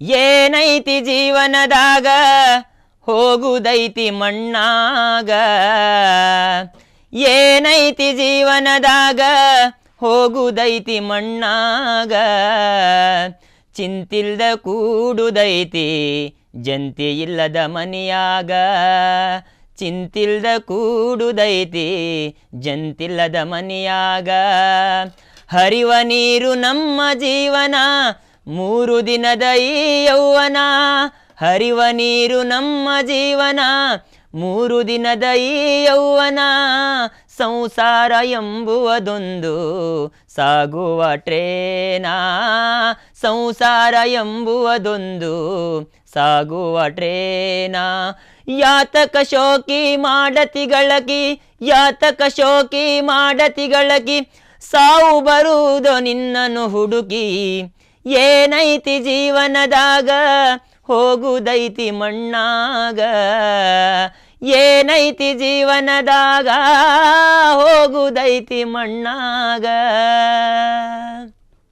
ಏನೈತಿ ಜೀವನದಾಗ ಹೋಗುದೈತಿ ಮಣ್ಣಾಗ, ಏನೈತಿ ಜೀವನದಾಗ ಹೋಗುದೈತಿ ಮಣ್ಣಾಗ, ಚಿಂತಿಲ್ದ ಕೂಡುದೈತಿ ಜಂತಿ ಇಲ್ಲದ ಮನಿಯಾಗ, ಚಿಂತಿಲ್ದ ಕೂಡುದೈತಿ ಜಂತಿಲ್ಲದ ಮನಿಯಾಗ. ಹರಿವ ನೀರು ನಮ್ಮ ಜೀವನ, 3 ದಿನದ ಈ ಯೌವನ. ಹರಿವ ನೀರು ನಮ್ಮ ಜೀವನ, 3 ದಿನದ ಈ ಯೌವನ. ಸಂಸಾರ ಎಂಬುವುದೊಂದು ಸಾಗುವ ಟ್ರೇನ, ಸಂಸಾರ ಎಂಬುವುದೊಂದು ಸಾಗುವ ಟ್ರೇನ. ಯಾತಕ ಶೋಕಿ ಮಾಡತಿಗಳಕಿ, ಯಾತಕ ಶೋಕಿ ಮಾಡತಿಗಳಕಿ, ಸಾವು ಬರುವುದೋ ನಿನ್ನನ್ನು ಹುಡುಕಿ. ಏನೈತಿ ಜೀವನದಾಗ ಹೋಗುದೈತಿ ಮಣ್ಣಾಗ, ಏನೈತಿ ಜೀವನದಾಗ ಹೋಗುದೈತಿ ಮಣ್ಣಾಗ.